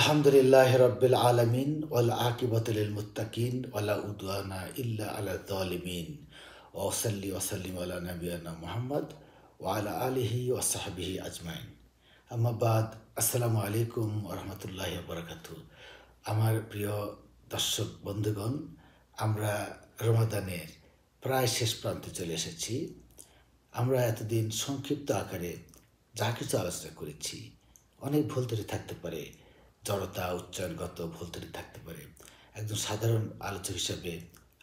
আলহামদুলিল্লাহি রাব্বিল আলামিন ওয়াল আকিবাতু লিল মুত্তাকিন ওয়ালা উদওয়ানা ইল্লা আলা যালিমিন ওয়া সাল্লি ওয়া সাল্লিম আলা নাবিয়িনা মুহাম্মদ ওয়া আলা আলিহি ওয়া সাহবিহি আজমাইন। আম্মা বাদ, আসসালামু আলাইকুম ওয়া রাহমাতুল্লাহি ওয়া বারাকাতুহু। আমার প্রিয় দর্শক বন্ধুগণ, আমরা রমাদানের প্রায় শেষ প্রান্তে চলে এসেছি। আমরা এতদিন সংক্ষিপ্ত আকারে যা কিছু আলোচনা করেছি, অনেক ভুল ত্রুটি থাকতে পারে, জড়তা উচ্চারণগত ভুল ত্রুটি থাকতে পারে, একজন সাধারণ আলোচক হিসাবে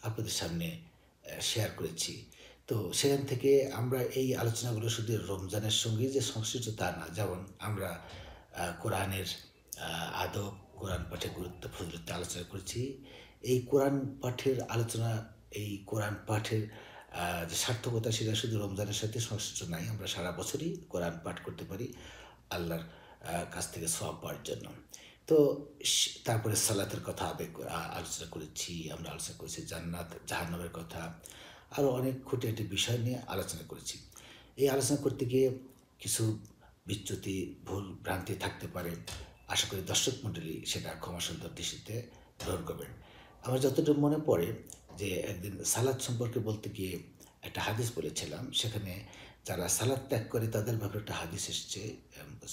আপনাদের সামনে শেয়ার করেছি। তো সেখান থেকে আমরা এই আলোচনাগুলো শুধু রমজানের সঙ্গে যে সংশ্লিষ্ট তা না, যেমন আমরা কোরআনের আদব, কোরআন পাঠের গুরুত্ব, ফজিলত আলোচনা করেছি। এই কোরআন পাঠের আলোচনা, এই কোরআন পাঠের যে সার্থকতা, সেটা শুধু রমজানের সাথে সংশ্লিষ্ট নাই। আমরা সারা বছরই কোরআন পাঠ করতে পারি আল্লাহর কাছ থেকে সওয়াব পাওয়ার জন্য। তো তারপরে সালাতের কথা আলোচনা করেছি, আমরা আলোচনা করেছি জান্নাত জাহান্নামের কথা, আরও অনেক খুঁটিনাটি বিষয় নিয়ে আলোচনা করেছি। এই আলোচনা করতে গিয়ে কিছু বিচ্যুতি, ভুল ভ্রান্তি থাকতে পারে। আশা করি দর্শক মণ্ডলী সেটা ক্ষমা সুন্দর দৃষ্টিতে গ্রহণ করবেন। আমার যতটুকু মনে পড়ে যে একদিন সালাত সম্পর্কে বলতে গিয়ে একটা হাদিস বলেছিলাম, সেখানে যারা সালাত ত্যাগ করে তাদের ব্যাপারে একটা হাদিস এসছে,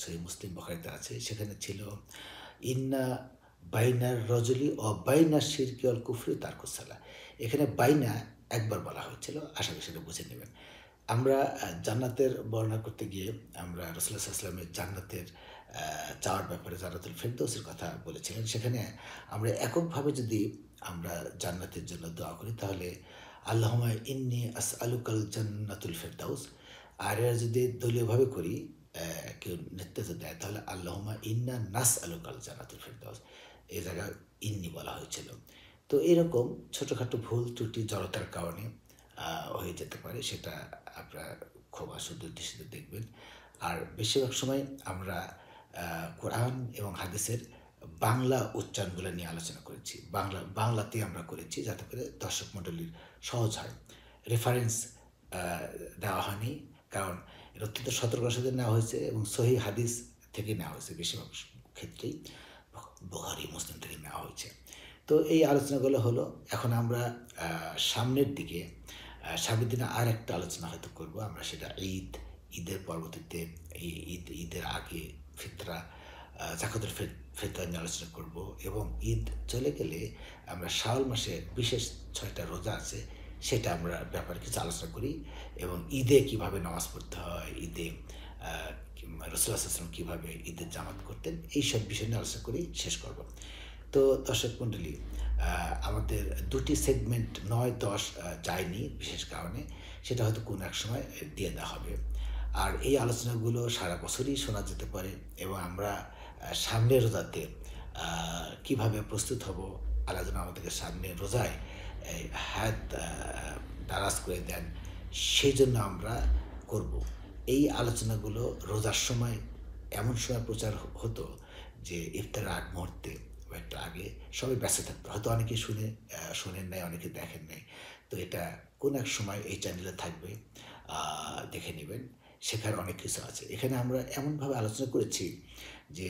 সহিহ মুসলিম বুখারীতে আছে। সেখানে ছিল ইন্না বাইনার রজলি ও বাইনার শিরকি ওয়াল কুফরি তারকুস সালাহ। এখানে বাইনা একবার বলা হয়েছিল, আশা করি সেটা বুঝে নেবেন। আমরা জান্নাতের বর্ণনা করতে গিয়ে আমরা রাসূলুল্লাহ সাল্লাল্লাহু আলাইহি ওয়াসাল্লামের জান্নাতের চাওয়ার ব্যাপারে জান্নাতুল ফেরদৌসের কথা বলেছিলেন। সেখানে আমরা এককভাবে যদি আমরা জান্নাতের জন্য দোয়া করি, তাহলে আল্লাহুম্মা ইন্নী আসআলুকাল জান্নাতুল ফেরদাউস। আর এরা যদি দলীয়ভাবে করি, কেউ নেতৃত্ব দেয়, তাহলে আল্লাহুম্মা ইন্না নাসআলুকাল জান্নাতুল ফেরদাউস। এই জায়গায় ইন্নি বলা হয়েছিল। তো এরকম ছোটোখাটো ভুল ত্রুটি জড়তার কারণে হয়ে যেতে পারে, সেটা আপনারা ক্ষমা সুন্দর দৃষ্টিতে দেখবেন। আর বেশিরভাগ সময় আমরা কোরআন এবং হাদিসের বাংলা উচ্চারণগুলো নিয়ে আলোচনা করেছি, বাংলাতে আমরা করেছি, যাতে করে দর্শক মণ্ডলীর সহজ হয়। রেফারেন্স দেওয়া হয়নি, কারণ এটা অত্যন্ত সতর্কতার সাথে নেওয়া হয়েছে এবং সহিহ হাদিস থেকে নেওয়া হয়েছে। বেশিরভাগ ক্ষেত্রেই বুখারী মুসলিম থেকে নেওয়া হয়েছে। তো এই আলোচনাগুলো হলো। এখন আমরা সামনের দিনে আর একটা আলোচনা হয়তো করব আমরা, সেটা ঈদের পরবর্তীতে, ঈদের আগে ফিতরা, যাকাতুল ফিতর নিয়ে আলোচনা করব। এবং ঈদ চলে গেলে আমরা শাওয়াল মাসে বিশেষ 6টা রোজা আছে, সেটা আমরা ব্যাপারে কিছু আলোচনা করি। এবং ঈদে কীভাবে নামাজ পড়তে হয়, ঈদে রাসূলুল্লাহ সাল্লাল্লাহু আলাইহি ওয়াসাল্লাম কীভাবে ঈদের জামাত করতেন, এইসব বিষয় নিয়ে আলোচনা করি, শেষ করব। তো দর্শক মণ্ডলী, আমাদের 2টি সেগমেন্ট 9-10 যায়নি বিশেষ কারণে, সেটা হয়তো কোনো এক সময় দিয়ে দেওয়া হবে। আর এই আলোচনাগুলো সারা বছরই শোনা যেতে পারে। এবং আমরা সামনের রোজাতে কীভাবে প্রস্তুত হব, আল্লাহ যেন আমাদেরকে সামনের রোজায় হায়াত দারাজ করে দেন, সেই জন্য আমরা করব। এই আলোচনাগুলো রোজার সময় এমন সময় প্রচার হতো যে ইফতারের আগ মুহূর্তে বা একটু আগে সবাই ব্যস্ত থাকতো। হয়তো অনেকে শোনেন নাই, অনেকে দেখেন নাই। তো এটা কোন এক সময় এই চ্যানেলে থাকবে, দেখে নেবেন। শেখার অনেক কিছু আছে। এখানে আমরা এমনভাবে আলোচনা করেছি যে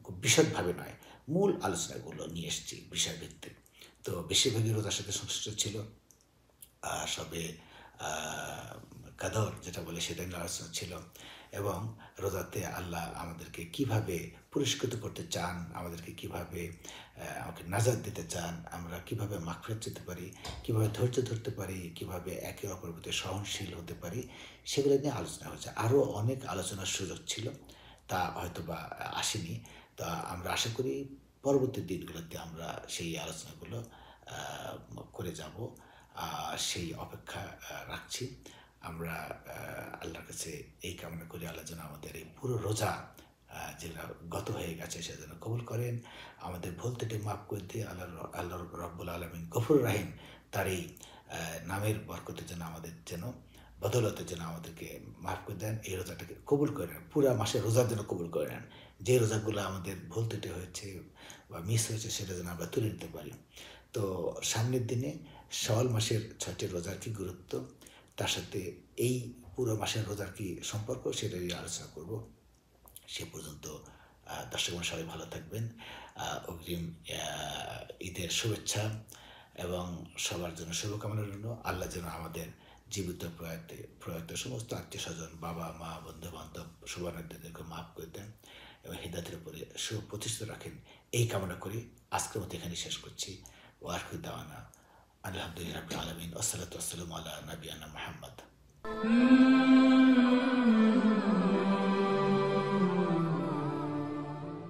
খুব বিশদভাবে নয়, মূল আলোচনাগুলো নিয়ে এসেছি বিষয়ভিত্তিক। তো বেশিরভাগই রোজার সাথে সংশ্লিষ্ট ছিল। সবে কাদর যেটা বলে, সেটা নিয়ে আলোচনা ছিল। এবং রোজাতে আল্লাহ আমাদেরকে কিভাবে পুরস্কৃত করতে চান, আমাদেরকে কিভাবে আমাকে নাজাত দিতে চান, আমরা কিভাবে মাগফিরাত পেতে পারি, কিভাবে ধৈর্য ধরতে পারি, কিভাবে একে অপরের প্রতি সহনশীল হতে পারি, সেগুলো নিয়ে আলোচনা হয়েছে। আরও অনেক আলোচনার সুযোগ ছিল, তা হয়তো বা আসেনি। তা আমরা আশা করি পরবর্তী দিনগুলোতে আমরা সেই আলোচনাগুলো করে যাব, সেই অপেক্ষা রাখছি। আমরা আল্লাহর কাছে এই কামনা করি, আল্লাহ যেন আমাদের এই পুরো রোজা যেটা গত হয়ে গেছে সেটা যেন কবুল করেন, আমাদের ভুল ত্রুটি মাফ করে দিয়ে আল্লাহ রব্বুল আলামিন গফুর রাহিম, তার এই নামের বরকতে যেন আমাদের বদৌলতে যেন আমাদেরকে মাফ করে দেন, এই রোজাটাকে কবুল করে নেন, পুরো মাসের রোজার জন্য কবুল করে নেন। যে রোজাগুলো আমাদের ভুল ত্রুটি হয়েছে বা মিস হয়েছে, সেটা যেন আমরা তুলে নিতে পারি। তো সামনের দিনে শাওয়াল মাসের 6টি রোজার কী গুরুত্ব, তার সাথে এই পুরো মাসের রোজার কী সম্পর্ক, সেটা নিয়ে আলোচনা করব। সে পর্যন্ত দর্শক সবাই ভালো থাকবেন। অগ্রিম ঈদের শুভেচ্ছা এবং সবার জন্য শুভকামনা রইল। আল্লাহ যেন আমাদের জীবিত প্রয়াত সমস্ত আত্মীয়-স্বজন, বাবা, মা, বন্ধু-বান্ধব, শুভানুধ্যায়ীদেরকে মাফ করে দেন এবং হিদায়াতের উপরে সুপ্রতিষ্ঠিত রাখেন। এই কামনা করি আজকের মতো এখানেই শেষ করছি। ওয়া আখিরু দাওয়ানা আলহামদুলিল্লাহি রাব্বিল আলামিন। ওয়াসসালাতু ওয়াসসালামু আলা নাবিয়িনা মুহাম্মদ।